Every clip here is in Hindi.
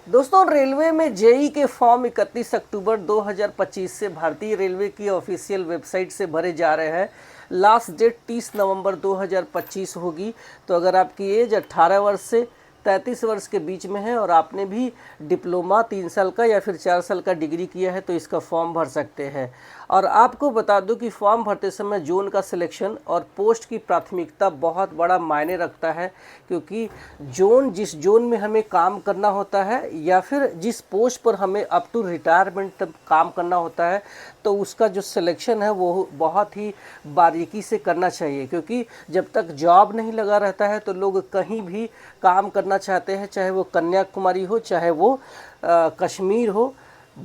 दोस्तों, रेलवे में जेई के फॉर्म 31 अक्टूबर 2025 से भारतीय रेलवे की ऑफिशियल वेबसाइट से भरे जा रहे हैं। लास्ट डेट 30 नवंबर 2025 होगी। तो अगर आपकी एज 18 वर्ष से 33 वर्ष के बीच में है और आपने भी डिप्लोमा 3 साल का या फिर 4 साल का डिग्री किया है तो इसका फॉर्म भर सकते हैं। और आपको बता दूं कि फॉर्म भरते समय जोन का सिलेक्शन और पोस्ट की प्राथमिकता बहुत बड़ा मायने रखता है, क्योंकि जिस जोन में हमें काम करना होता है या फिर जिस पोस्ट पर हमें अप टू रिटायरमेंट तक काम करना होता है तो उसका जो सिलेक्शन है वो बहुत ही बारीकी से करना चाहिए। क्योंकि जब तक जॉब नहीं लगा रहता है तो लोग कहीं भी काम करना चाहते हैं, चाहे वो कन्याकुमारी हो चाहे वो कश्मीर हो।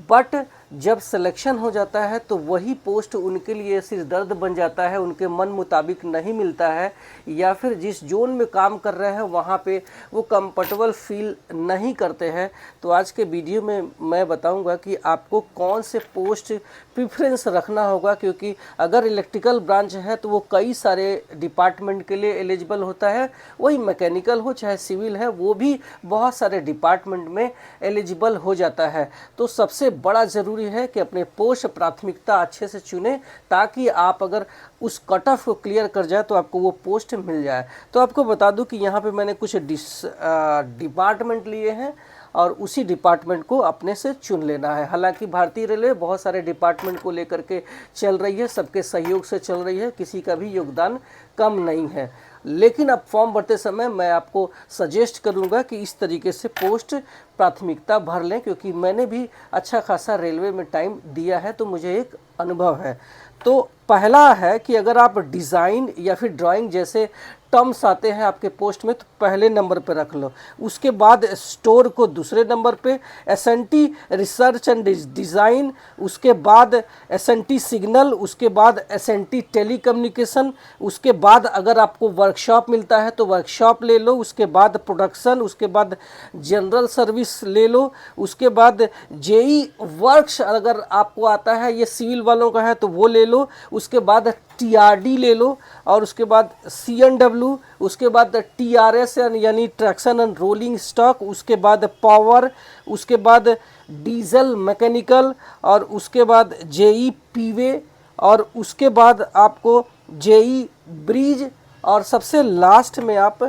बट जब सिलेक्शन हो जाता है तो वही पोस्ट उनके लिए सिर दर्द बन जाता है, उनके मन मुताबिक नहीं मिलता है या फिर जिस जोन में काम कर रहे हैं वहाँ पे वो कंफर्टेबल फील नहीं करते हैं। तो आज के वीडियो में मैं बताऊंगा कि आपको कौन से पोस्ट प्रेफरेंस रखना होगा, क्योंकि अगर इलेक्ट्रिकल ब्रांच है तो वो कई सारे डिपार्टमेंट के लिए एलिजिबल होता है, वही मैकेनिकल हो चाहे सिविल है वो भी बहुत सारे डिपार्टमेंट में एलिजिबल हो जाता है। तो सबसे बड़ा ज़रूरी है कि अपने पोस्ट प्राथमिकता अच्छे से चुनें, ताकि आप अगर उस कट ऑफ को क्लियर कर जाए तो आपको वो पोस्ट मिल जाए। तो आपको बता दूं कि यहाँ पे मैंने कुछ डिपार्टमेंट लिए हैं और उसी डिपार्टमेंट को अपने से चुन लेना है। हालांकि भारतीय रेलवे बहुत सारे डिपार्टमेंट को लेकर के चल रही है, सबके सहयोग से चल रही है, किसी का भी योगदान कम नहीं है। लेकिन अब फॉर्म भरते समय मैं आपको सजेस्ट करूंगा कि इस तरीके से पोस्ट प्राथमिकता भर लें, क्योंकि मैंने भी अच्छा खासा रेलवे में टाइम दिया है तो मुझे एक अनुभव है। तो पहला है कि अगर आप डिज़ाइन या फिर ड्राइंग जैसे टर्म्स आते हैं आपके पोस्ट में तो पहले नंबर पर रख लो। उसके बाद स्टोर को दूसरे नंबर पे, एसएनटी रिसर्च एंड डिज़ाइन, उसके बाद एसएनटी सिग्नल, उसके बाद एसएनटी टेलीकम्युनिकेशन, उसके बाद अगर आपको वर्कशॉप मिलता है तो वर्कशॉप ले लो, उसके बाद प्रोडक्शन, उसके बाद जनरल सर्विस ले लो, उसके बाद जेई वर्क्स अगर आपको आता है, ये सिविल वालों का है तो वो ले लो, उसके बाद टीआरडी ले लो और उसके बाद सीएनडब्ल्यू, उसके बाद टीआरएस यानी ट्रैक्शन एंड रोलिंग स्टॉक, उसके बाद पावर, उसके बाद डीजल मैकेनिकल और उसके बाद जेई पीवे और उसके बाद आपको जेई ब्रिज और सबसे लास्ट में आप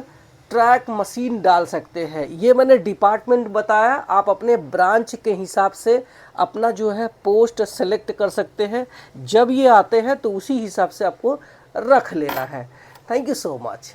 ट्रैक मशीन डाल सकते हैं। ये मैंने डिपार्टमेंट बताया, आप अपने ब्रांच के हिसाब से अपना जो है पोस्ट सेलेक्ट कर सकते हैं। जब ये आते हैं तो उसी हिसाब से आपको रख लेना है। Thank you so much.